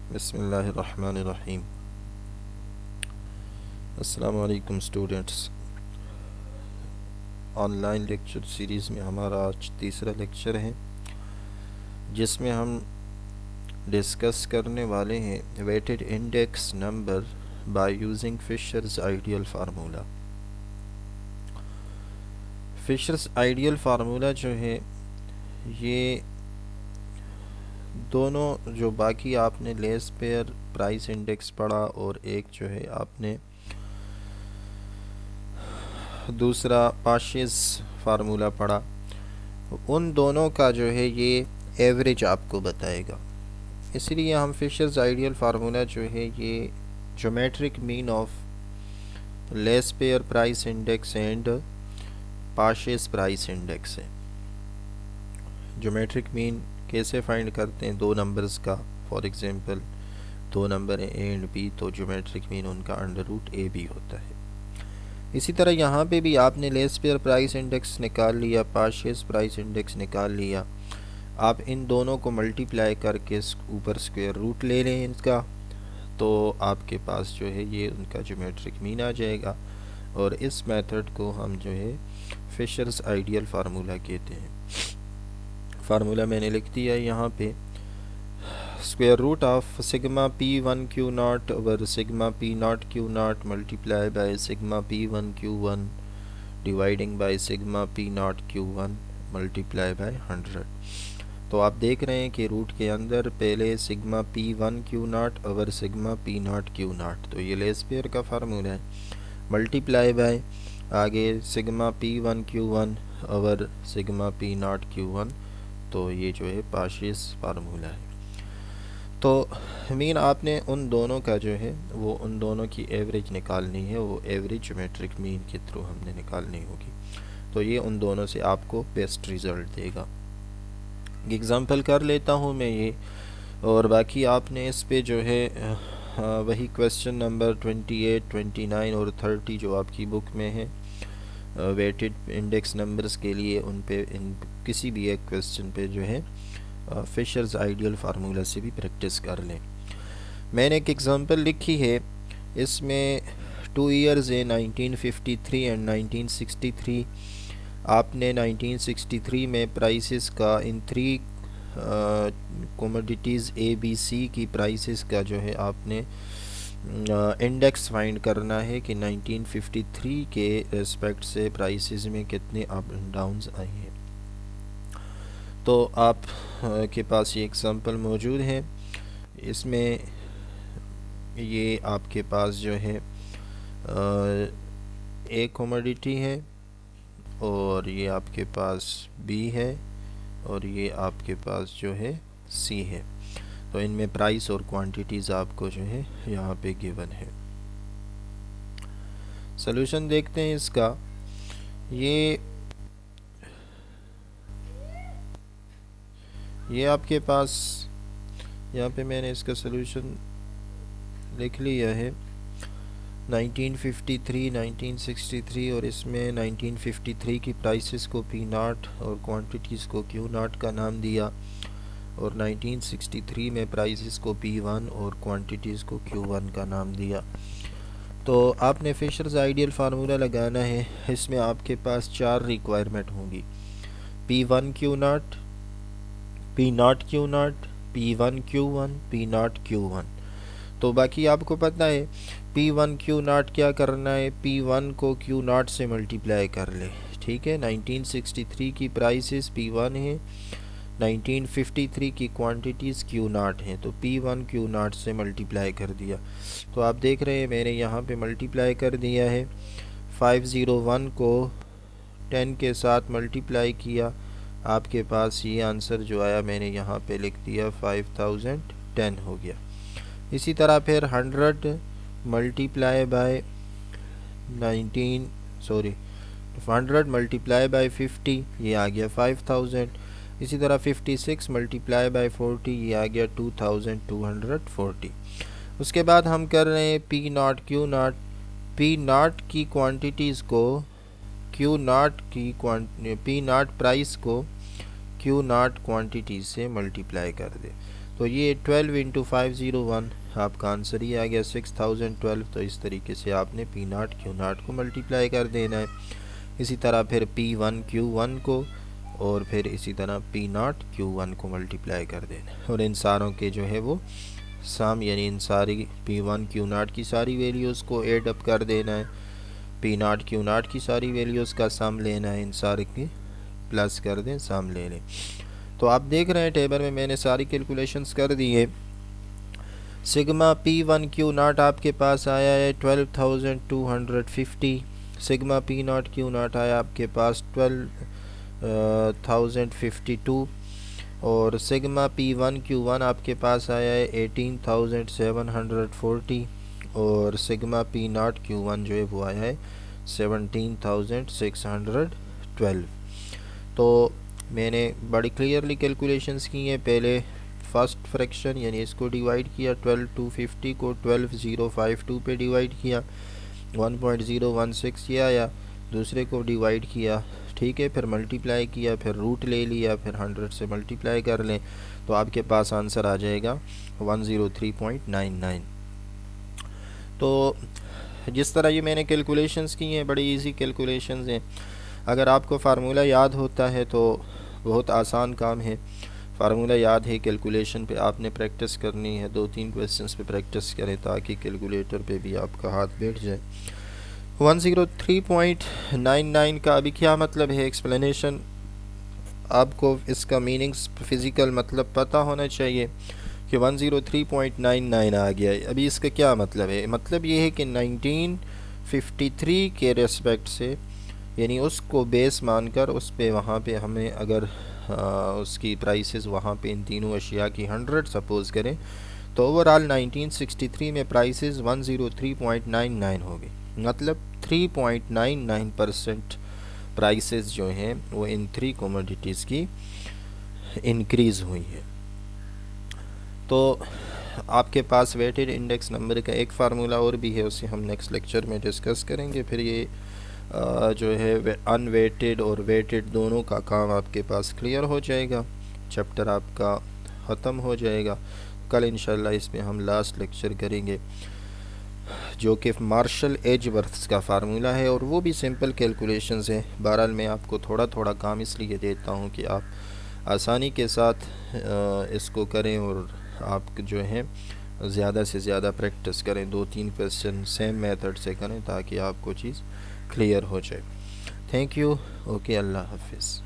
बिस्मिल्लाहिर्रहमानिर्रहीम। अस्सलाम वालेकुम स्टूडेंट्स। ऑनलाइन लेक्चर सीरीज़ में हमारा आज तीसरा लेक्चर है, जिसमें हम डिस्कस करने वाले हैं weighted index number by using Fisher's ideal formula. Fisher's ideal formula जो है, ये दोनों जो बाकी आपने लेस पेयर प्राइस इंडेक्स पढ़ा और एक जो है आपने दूसरा पाशेस फार्मूला पढ़ा, उन दोनों का जो है ये एवरेज आपको बताएगा। इसलिए हम फिशर्स आइडियल फार्मूला जो है ये geometric mean of Laspeyres price index and Paasche's price index है। ज्योमेट्रिक मीन कैसे फाइंड करते हैं? दो नंबर्स का, फॉर एग्जांपल दो नंबर है ए एंड बी, तो ज्योमेट्रिक मीन उनका अंडर रूट ए बी होता है। इसी तरह यहाँ पे भी आपने लेस पेयर प्राइस इंडेक्स निकाल लिया, पाशेस प्राइस इंडेक्स निकाल लिया। आप इन दोनों को मल्टीप्लाई करके ऊपर स्क्वायर रूट ले लें इनका, तो आपके पास जो है ये उनका ज्योमेट्रिक मीन आ जाएगा। और इस मेथड को हम जो है फिशर्स आइडियल फार्मूला कहते हैं। फार्मूला मैंने लिख दिया यहाँ पे, square root of sigma P one Q naught over sigma P naught Q naught multiply by sigma P one Q one dividing by sigma P naught Q one multiply by 100। तो आप देख रहे हैं कि रूट के अंदर पहले sigma P one Q naught over sigma P naught Q not, तो ये लेस पेयर का फार्मूला है। मल्टीप्लाई बाय आगे sigma P one Q one over sigma P naught Q one, तो ये जो है पाशेस फार्मूला है। तो मीन आपने उन दोनों का जो है वो उन दोनों की एवरेज निकालनी है, वो एवरेज ज्योमेट्रिक मीन के थ्रू हमने निकालनी होगी। तो ये उन दोनों से आपको बेस्ट रिज़ल्ट देगा। एग्ज़ाम्पल कर लेता हूँ मैं ये, और बाकी आपने इस पे जो है वही क्वेश्चन नंबर 28, 29 और 30 जो आपकी बुक में है वेटेड इंडेक्स नंबर्स के लिए, उन पे इन किसी भी एक क्वेश्चन पे जो है फिशर्स आइडियल फार्मूला से भी प्रैक्टिस कर लें। मैंने एक एग्ज़ाम्पल लिखी है, इसमें 2 ईयर्स है 1953 एंड 1963। आपने 1963 में प्राइसेस का इन 3 कमोडिटीज़ ए बी सी की प्राइसेस का जो है आपने इंडेक्स फाइंड करना है कि 1953 के रेस्पेक्ट से प्राइसेस में कितने अप एंड डाउन्स आए हैं। तो आप के पास ये एग्जांपल मौजूद है। इसमें ये आपके पास जो है ए कमोडिटी है, और ये आपके पास बी है, और ये आपके पास जो है सी है। तो इनमें प्राइस और क्वांटिटीज़ आपको जो है यहाँ पे गिवन है। सॉल्यूशन देखते हैं इसका। ये आपके पास यहाँ पे मैंने इसका सॉल्यूशन लिख लिया है 1953, 1963, और इसमें 1953 की प्राइसेस को पी नॉट और क्वांटिटीज़ को क्यू नॉट का नाम दिया, और 1963 में प्राइसेस को P1 और क्वांटिटीज़ को Q1 का नाम दिया। तो आपने फिशर्स आइडियल फार्मूला लगाना है। इसमें आपके पास 4 रिक्वायरमेंट होंगी, P1 Q not, P not Q not, P1 Q1, P not Q1। तो बाकी आपको पता है P1 Q नॉट क्या करना है, P1 को Q नॉट से मल्टीप्लाई कर ले। ठीक है, 1963 की प्राइसेस P1 है, 1953 की क्वांटिटीज़ Q नॉट हैं, तो P1 Q नॉट से मल्टीप्लाई कर दिया। तो आप देख रहे हैं मैंने यहाँ पे मल्टीप्लाई कर दिया है। 501 को 10 के साथ मल्टीप्लाई किया, आपके पास ये आंसर जो आया मैंने यहाँ पे लिख दिया 5010 हो गया। इसी तरह फिर 100 मल्टीप्लाई बाय 100 मल्टीप्लाई बाय 50, ये आ गया 5000। इसी तरह 56 मल्टीप्लाई बाय 40, ये आ गया 2240। उसके बाद हम कर रहे हैं P not Q not. P not की क्वांटिटीज़ को Q नॉट की P नॉट प्राइस को Q नॉट क्वांटिटीज़ से मल्टीप्लाई कर दे। तो ये 12 इंटू 501 आपका आंसर ही आ गया 6012। तो इस तरीके से आपने पी नाट क्यू नाट को मल्टीप्लाई कर देना है। इसी तरह फिर P1 Q1 को और फिर इसी तरह P नाट Q1 को मल्टीप्लाई कर देना है, और इन सारों के जो है वो सम, यानी इन सारी P1 Q नाट की सारी वैल्यूज़ को एड अप कर देना है, P नाट Q नाट की सारी वैल्यूज़ का सम लेना है, इन सारे की प्लस कर दें, सम ले लें। तो आप देख रहे हैं टेबल में मैंने सारी कैलकुलेशंस कर दी है। सिग्मा P1 Q नाट आपके पास आया है 12,250, सिग्मा P नाट Q नाट आया आपके पास 12,052, और सिग्मा P1 Q1 आपके पास आया है 18,740, और सिग्मा P नाट Q1 जो है वो आया है 17,612। तो मैंने बड़ी क्लियरली कैलकुलेशंस की हैं। पहले फर्स्ट फ्रैक्शन यानी इसको डिवाइड किया, 12250 को 12052 पे डिवाइड किया, 1.016 ये आया। दूसरे को डिवाइड किया, ठीक है, फिर मल्टीप्लाई किया, फिर रूट ले लिया, फिर 100 से मल्टीप्लाई कर लें तो आपके पास आंसर आ जाएगा 103.99। तो जिस तरह ये मैंने कैलकुलेशंस की हैं, बड़ी इजी कैलकुलेशंस हैं। अगर आपको फार्मूला याद होता है तो बहुत आसान काम है। फार्मूला याद है, कैलकुलेशन पे आपने प्रैक्टिस करनी है, 2-3 क्वेश्चंस पे प्रैक्टिस करें ताकि कैलकुलेटर पे भी आपका हाथ बैठ जाए। 103.99 का अभी क्या मतलब है, एक्सप्लेनेशन आपको इसका मीनिंग्स फिज़िकल मतलब पता होना चाहिए कि 103.99 आ गया है। अभी इसका क्या मतलब है? मतलब ये है कि 1953 के रेस्पेक्ट से, यानी उसको बेस मानकर उस पे वहाँ पे हमें अगर उसकी प्राइसेस वहाँ पे इन तीनों अशिया की 100 सपोज़ करें तो ओवरऑल 1963 में प्राइसेस 103.99 हो गई। मतलब 3.99% प्राइसेस जो हैं वो इन 3 कमोडिटीज़ की इंक्रीज़ हुई है। तो आपके पास वेटेड इंडेक्स नंबर का एक फार्मूला और भी है, उसे हम नेक्स्ट लेक्चर में डिस्कस करेंगे। फिर ये जो है अनवेटेड और वेटेड दोनों का काम आपके पास क्लियर हो जाएगा, चैप्टर आपका ख़त्म हो जाएगा। कल इंशाल्लाह इसमें हम लास्ट लेक्चर करेंगे जो कि मार्शल एजवर्थ का फार्मूला है, और वो भी सिंपल कैलकुलेशंस है। बहरहाल मैं आपको थोड़ा थोड़ा काम इसलिए देता हूँ कि आप आसानी के साथ इसको करें और आप जो है ज़्यादा से ज़्यादा प्रैक्टिस करें, 2-3 क्वेश्चन सेम मेथड से करें ताकि आपको चीज़ क्लियर हो जाए। Thank you. ओके, अल्लाह हाफिज़।